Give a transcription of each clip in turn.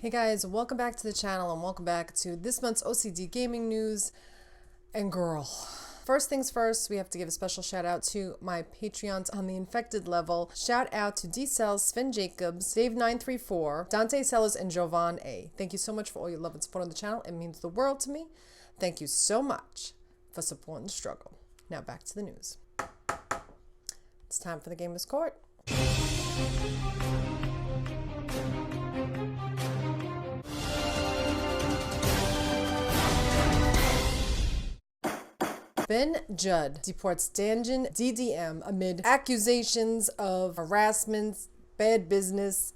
Hey guys, welcome back to the channel and welcome back to this month's O.C.D gaming news. And girl, first things first, we have to give a special shout out to my Patreons on the infected level. Shout out to D Cells, Sven Jacobs, Dave934, Dante Sellers, and Jovan A. Thank you so much for all your love and support on the channel. It means the world to me. Thank you so much for supporting the struggle. Now back to the news. It's time for the Gamers Court. Ben Judd deports Danjin DDM amid accusations of harassment, bad business,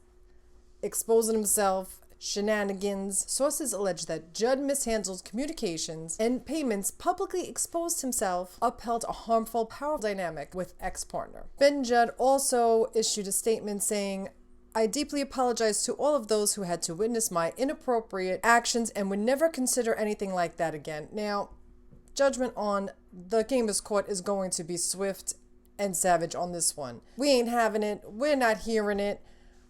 exposing himself, shenanigans. Sources allege that Judd mishandled communications and payments, publicly exposed himself, upheld a harmful power dynamic with ex-partner. Ben Judd also issued a statement saying, "I deeply apologize to all of those who had to witness my inappropriate actions and would never consider anything like that again." Now, judgment on the Gamers Court is going to be swift and savage on this one. We ain't having it. We're not hearing it.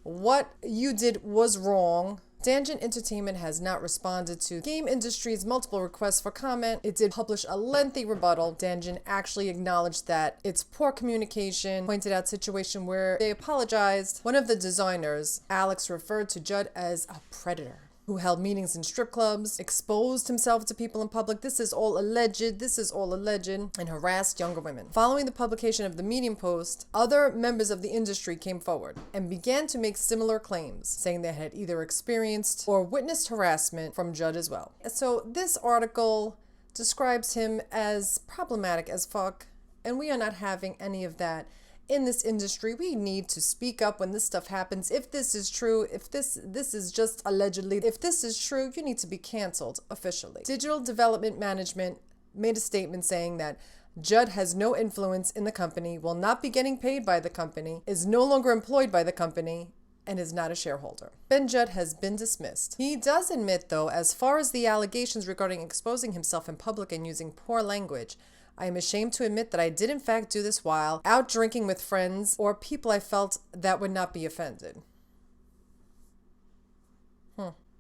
What you did was wrong. Danjin Entertainment has not responded to game industry's multiple requests for comment. It did publish a lengthy rebuttal. Danjin actually acknowledged that it's poor communication, pointed out situation where they apologized. One of the designers, Alex, referred to Judd as a predator who held meetings in strip clubs, exposed himself to people in public. This is all alleged, and harassed younger women. Following the publication of the Medium post, other members of the industry came forward and began to make similar claims, saying they had either experienced or witnessed harassment from Judd as well. So this article describes him as problematic as fuck, and we are not having any of that. In this industry, we need to speak up when this stuff happens. If this is true, if this is just allegedly, if this is true, you need to be canceled officially. Digital Development Management made a statement saying that Judd has no influence in the company, will not be getting paid by the company, is no longer employed by the company, and is not a shareholder. Ben Judd has been dismissed. He does admit, though, as far as the allegations regarding exposing himself in public and using poor language, "I am ashamed to admit that I did in fact do this while out drinking with friends or people I felt that would not be offended.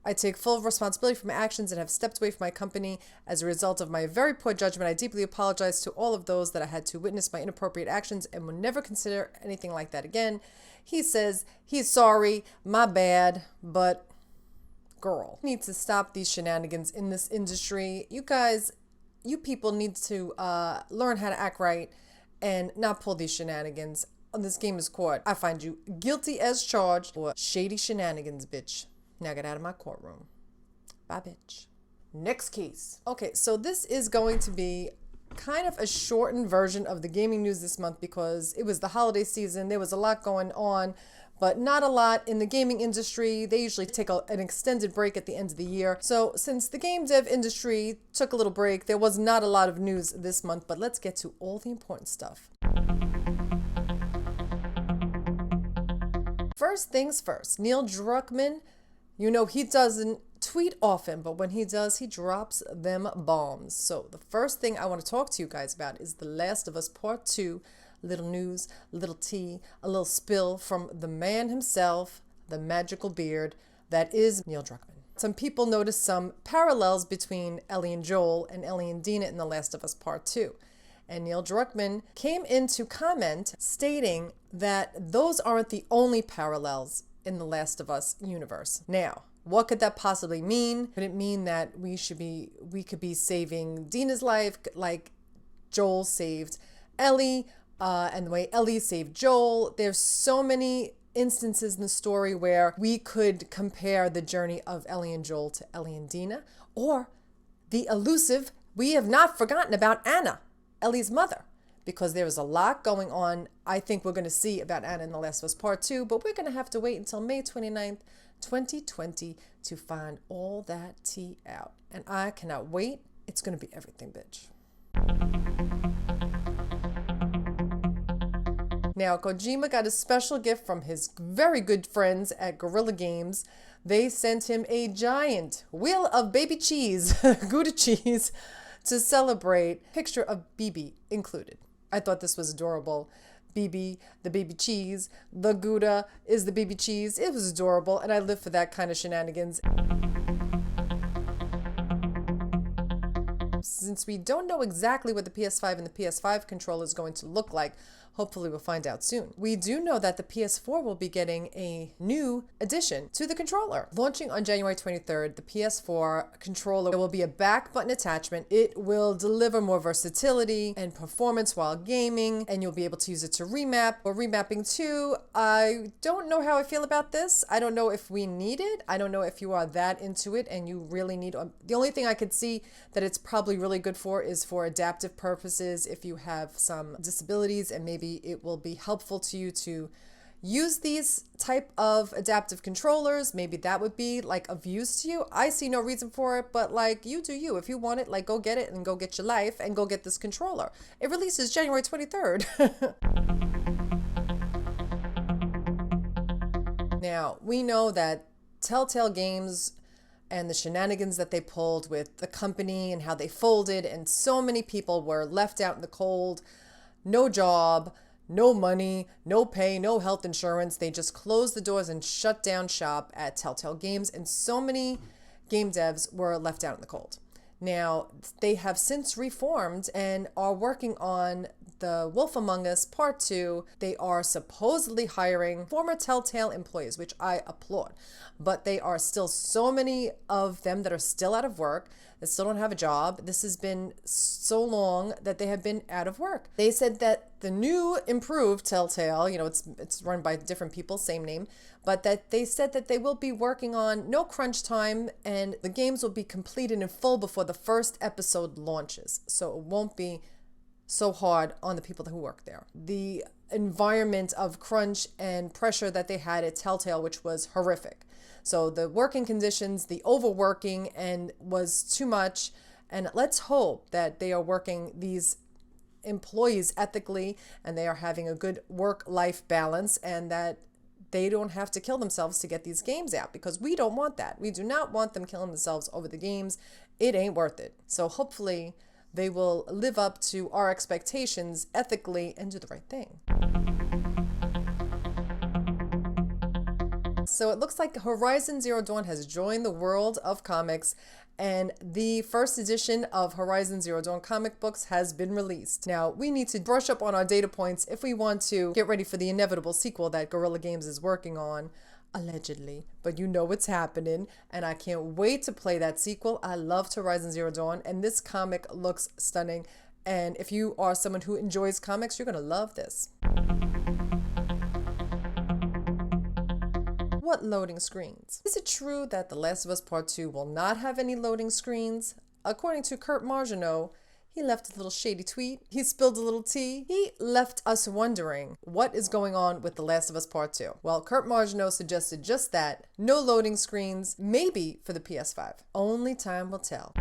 I take full responsibility for my actions and have stepped away from my company as a result of my very poor judgment. I deeply apologize to all of those that I had to witness my inappropriate actions and will never consider anything like that again." He says he's sorry, my bad, but girl, you need to stop these shenanigans in this industry. You guys, you people need to learn how to act right and not pull these shenanigans. On this Gamers Court, I find you guilty as charged for shady shenanigans, bitch. Now get out of my courtroom. Bye, bitch. Next case. Okay, so this is going to be kind of a shortened version of the gaming news this month because it was the holiday season. There was a lot going on, but not a lot in the gaming industry. They usually take an extended break at the end of the year. So since the game dev industry took a little break, there was not a lot of news this month, but let's get to all the important stuff. First things first, Neil Druckmann, you know he doesn't tweet often, but when he does, he drops them bombs. So the first thing I want to talk to you guys about is The Last of Us Part 2. Little news, little tea, a little spill from the man himself, the magical beard that is Neil Druckmann. Some people noticed some parallels between Ellie and Joel and Ellie and Dina in The Last of Us Part 2. And Neil Druckmann came in to comment stating that those aren't the only parallels in The Last of Us universe. Now, what could that possibly mean? Could it mean that we could be saving Dina's life like Joel saved Ellie? And the way Ellie saved Joel. There's so many instances in the story where we could compare the journey of Ellie and Joel to Ellie and Dina, or the elusive, we have not forgotten about Anna, Ellie's mother, because there is a lot going on. I think we're going to see about Anna in The Last of Us Part 2, but we're going to have to wait until May 29th, 2020 to find all that tea out. And I cannot wait. It's going to be everything, bitch. Now, Kojima got a special gift from his very good friends at Guerrilla Games. They sent him a giant wheel of baby cheese, Gouda cheese, to celebrate. Picture of BB included. I thought this was adorable. BB, the baby cheese. The Gouda is the baby cheese. It was adorable, and I live for that kind of shenanigans. Since we don't know exactly what the PS5 and the PS5 controller is going to look like, hopefully we'll find out soon. We do know that the PS4 will be getting a new addition to the controller. Launching on January 23rd, the PS4 controller will be a back button attachment. It will deliver more versatility and performance while gaming, and you'll be able to use it to remap or remapping too. I don't know how I feel about this. I don't know if we need it. I don't know if you are that into it and you really need it. The only thing I could see that it's probably really good for is for adaptive purposes. If you have some disabilities, and maybe it will be helpful to you to use these type of adaptive controllers, maybe that would be like of use to you. I see no reason for it, but like, you do you. If you want it, like, go get it and go get your life and go get this controller. It releases January 23rd. Now, we know that Telltale Games and the shenanigans that they pulled with the company and how they folded, and so many people were left out in the cold, no job, no money, no pay, no health insurance. They just closed the doors and shut down shop at Telltale Games, and so many game devs were left out in the cold. Now, they have since reformed and are working on The Wolf Among Us Part 2. They are supposedly hiring former Telltale employees, which I applaud. But they are still so many of them that are still out of work, that still don't have a job. This has been so long that they have been out of work. They said that the new improved Telltale, it's run by different people, same name, but that they said that they will be working on no crunch time, and the games will be completed in full before the first episode launches. So it won't be so hard on the people who work there. The environment of crunch and pressure that they had at Telltale, which was horrific. So the working conditions, the overworking, and was too much. And let's hope that they are working these employees ethically and they are having a good work-life balance, and that they don't have to kill themselves to get these games out, because we don't want that. We do not want them killing themselves over the games. It ain't worth it. So hopefully they will live up to our expectations ethically and do the right thing. So it looks like Horizon Zero Dawn has joined the world of comics, and the first edition of Horizon Zero Dawn comic books has been released. Now, we need to brush up on our data points if we want to get ready for the inevitable sequel that Guerrilla Games is working on, allegedly. But you know what's happening, and I can't wait to play that sequel. I loved Horizon Zero Dawn, and this comic looks stunning. And if you are someone who enjoys comics, you're going to love this. What loading screens? Is it true that The Last of Us Part 2 will not have any loading screens? According to Kurt Margiano, he left a little shady tweet. He spilled a little tea. He left us wondering what is going on with The Last of Us Part 2. Well, Kurt Margiano suggested just that. No loading screens, maybe for the PS5. Only time will tell.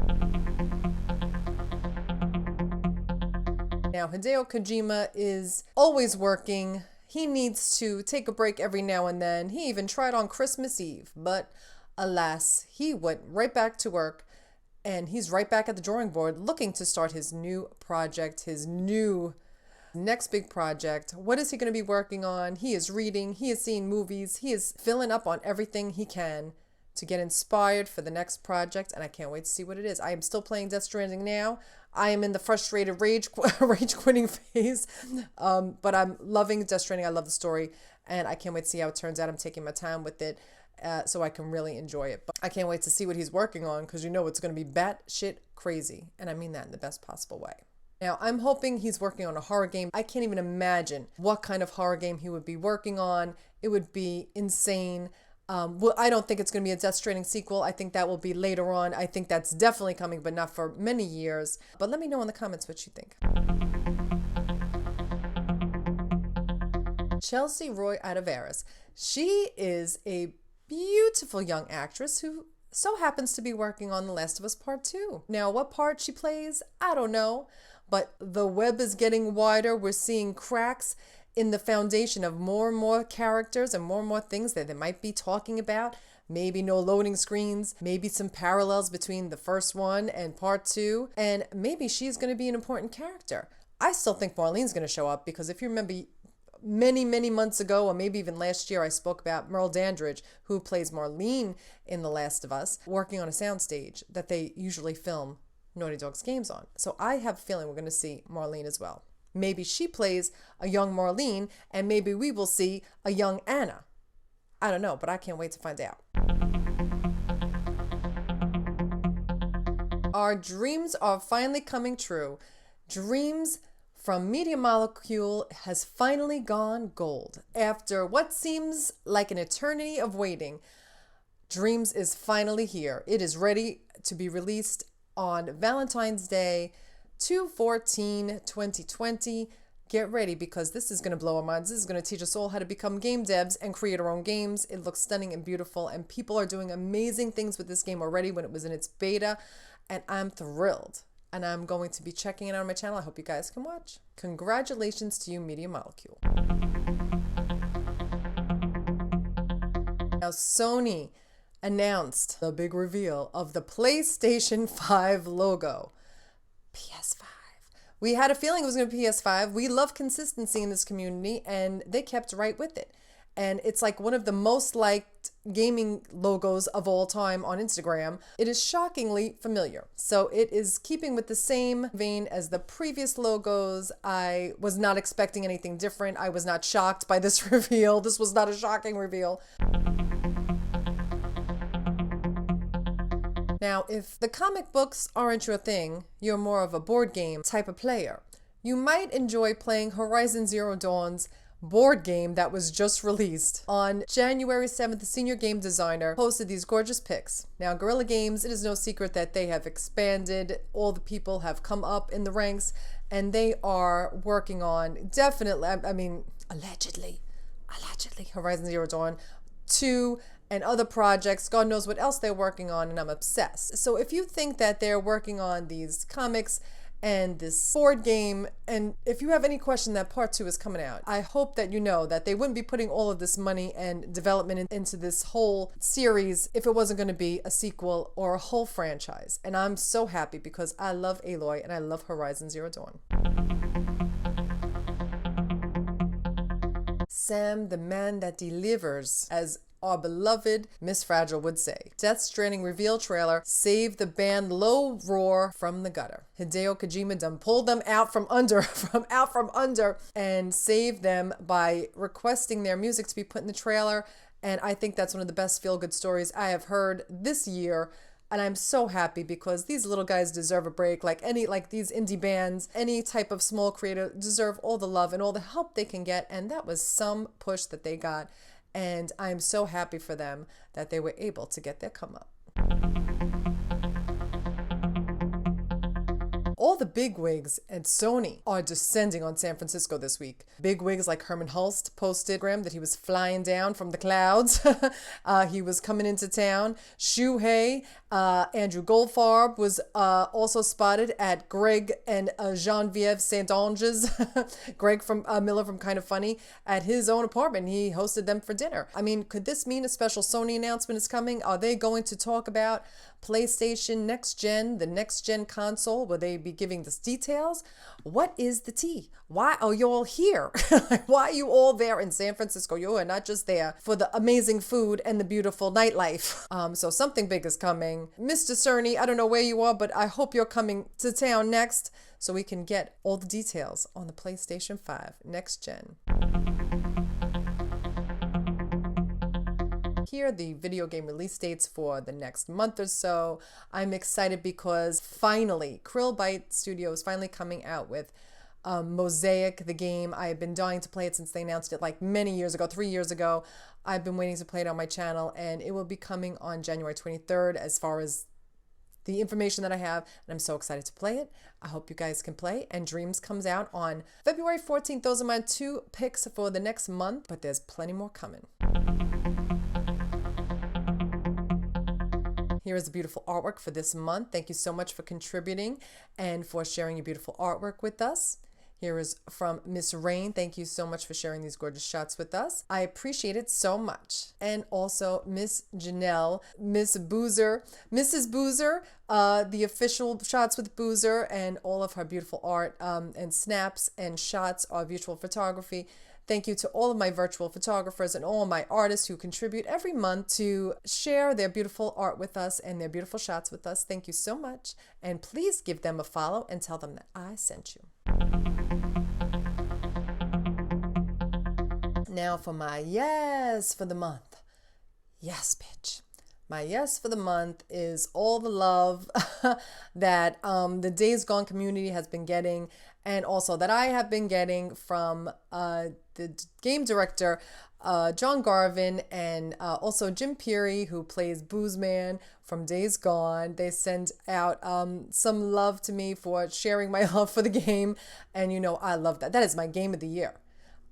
Now, Hideo Kojima is always working. He needs to take a break every now and then. He even tried on Christmas Eve, but alas, he went right back to work, and he's right back at the drawing board looking to start his new project, his new next big project. What is he going to be working on? He is reading, he is seeing movies, he is filling up on everything he can to get inspired for the next project, and I can't wait to see what it is. I am still playing Death Stranding now. I am in the frustrated rage quitting phase, but I'm loving Death Stranding. I love the story, and I can't wait to see how it turns out. I'm taking my time with it so I can really enjoy it. But I can't wait to see what he's working on, because you know it's going to be batshit crazy, and I mean that in the best possible way. Now, I'm hoping he's working on a horror game. I can't even imagine what kind of horror game he would be working on. It would be insane. Well, I don't think it's going to be a Death Stranding sequel. I think that will be later on. I think that's definitely coming, but not for many years. But let me know in the comments what you think. Chelsea Roy Adavares. She is a beautiful young actress who so happens to be working on The Last of Us Part 2. Now, what part she plays, I don't know. But the web is getting wider. We're seeing cracks in the foundation of more and more characters and more things that they might be talking about. Maybe no loading screens, maybe some parallels between the first one and part 2, and maybe she's going to be an important character. I still think Marlene's going to show up, because if you remember many months ago, or maybe even last year, I spoke about Merle Dandridge, who plays Marlene in The Last of Us, working on a soundstage that they usually film Naughty Dog's games on. So I have a feeling we're going to see Marlene as well. Maybe she plays a young Marlene, and maybe we will see a young Anna. I don't know, but I can't wait to find out. Our dreams are finally coming true. Dreams from Media Molecule has finally gone gold. After what seems like an eternity of waiting, Dreams is finally here. It is ready to be released on Valentine's Day, 2/14/2020. Get ready, because this is going to blow our minds. This is going to teach us all how to become game devs and create our own games. It looks stunning and beautiful, and people are doing amazing things with this game already when it was in its beta, and I'm thrilled. And I'm going to be checking it out on my channel. I hope you guys can watch. Congratulations to you, Media Molecule. Now, Sony announced the big reveal of the PlayStation 5 logo. PS5. We had a feeling it was going to be PS5. We love consistency in this community, and they kept right with it. And it's like one of the most liked gaming logos of all time on Instagram. It is shockingly familiar. So it is keeping with the same vein as the previous logos. I was not expecting anything different. I was not shocked by this reveal. This was not a shocking reveal. Now, if the comic books aren't your thing, you're more of a board game type of player, you might enjoy playing Horizon Zero Dawn's board game that was just released. On January 7th, the senior game designer posted these gorgeous pics. Now, Guerrilla Games, it is no secret that they have expanded. All the people have come up in the ranks, and they are working on, definitely, I mean, allegedly, Horizon Zero Dawn 2 and other projects. God knows what else they're working on, and I'm obsessed. So if you think that they're working on these comics and this board game, and if you have any question that part 2 is coming out, I hope that you know that they wouldn't be putting all of this money and development into this whole series if it wasn't going to be a sequel or a whole franchise. And I'm so happy, because I love Aloy and I love Horizon Zero Dawn. Sam, the man that delivers, as our beloved Miss Fragile would say. Death Stranding reveal trailer saved the band Low Roar from the gutter. Hideo Kojima done pulled them out from under, and saved them by requesting their music to be put in the trailer. And I think that's one of the best feel-good stories I have heard this year. And I'm so happy, because these little guys deserve a break. Like these indie bands, any type of small creator deserve all the love and all the help they can get. And that was some push that they got. And I'm so happy for them that they were able to get their come up. All the bigwigs at Sony are descending on San Francisco this week. Bigwigs like Herman Hulst posted that he was flying down from the clouds. He was coming into town. Shuhei, Andrew Goldfarb was also spotted at Greg and Genevieve Saint-Onge's, Greg from Miller from Kind of Funny, at his own apartment. He hosted them for dinner. I mean, could this mean a special Sony announcement is coming? Are they going to talk about PlayStation Next Gen, the Next Gen console? Will they be giving us details? What is the tea? Why are you all here? Why are you all there in San Francisco? You are not just there for the amazing food and the beautiful nightlife. So something big is coming. Mr. Cerny, I don't know where you are, but I hope you're coming to town next so we can get all the details on the PlayStation 5 Next Gen. Here are the video game release dates for the next month or so. I'm excited because finally, Krillbyte Studio is finally coming out with Mosaic, the game. I have been dying to play it since they announced it like many years ago, 3 years ago. I've been waiting to play it on my channel, and it will be coming on January 23rd as far as the information that I have, and I'm so excited to play it. I hope you guys can play. And Dreams comes out on February 14th. Those are my 2 picks for the next month, but there's plenty more coming. Here is the beautiful artwork for this month. Thank you so much for contributing and for sharing your beautiful artwork with us. Here is from Miss Rain. Thank you so much for sharing these gorgeous shots with us. I appreciate it so much. And also Miss Janelle, Mrs. Boozer, the official Shots with Boozer, and all of her beautiful art and snaps and shots of virtual photography. Thank you to all of my virtual photographers and all my artists who contribute every month to share their beautiful art with us and their beautiful shots with us. Thank you so much. And please give them a follow and tell them that I sent you. Now for my yes for the month. Yes, bitch. My yes for the month is all the love that the Days Gone community has been getting, and also that I have been getting from the game director, John Garvin, and also Jim Peary, who plays Boozman from Days Gone. They send out some love to me for sharing my love for the game, and you know I love that. That is my game of the year.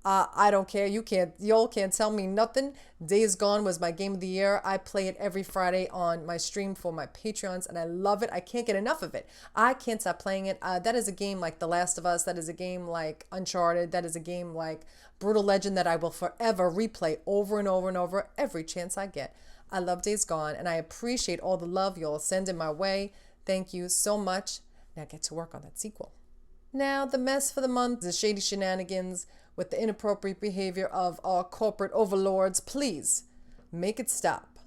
I don't care. Y'all can't tell me nothing. Days Gone was my game of the year. I play it every Friday on my stream for my Patreons, and I love it. I can't get enough of it. I can't stop playing it. That is a game like The Last of Us. That is a game like Uncharted. That is a game like Brutal Legend that I will forever replay over and over and over every chance I get. I love Days Gone, and I appreciate all the love y'all send in my way. Thank you so much. Now get to work on that sequel. Now, the mess for the month is shady shenanigans with the inappropriate behavior of our corporate overlords. Please make it stop,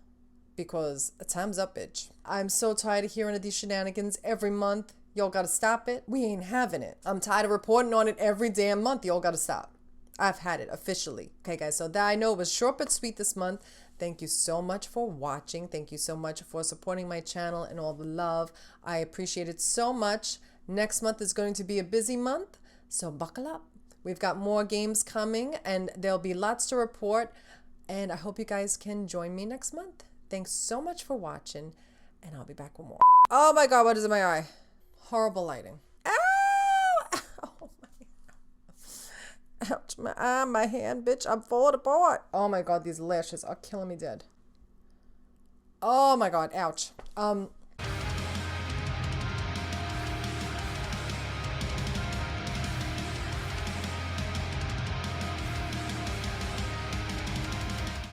because time's up, bitch. I'm so tired of hearing of these shenanigans every month. Y'all gotta stop it. We ain't having it. I'm tired of reporting on it every damn month. Y'all gotta stop. I've had it officially. Okay, guys, so that I know it was short but sweet this month. Thank you so much for watching. Thank you so much for supporting my channel and all the love. I appreciate it so much. Next month is going to be a busy month, so buckle up. We've got more games coming, and there'll be lots to report, and I hope you guys can join me next month. Thanks so much for watching, and I'll be back with more. Oh my God, what is in my eye? Horrible lighting. Ow! Oh my, ouch, my eye, my hand, bitch, I'm falling apart. Oh my God, these lashes are killing me dead. Oh my God, ouch.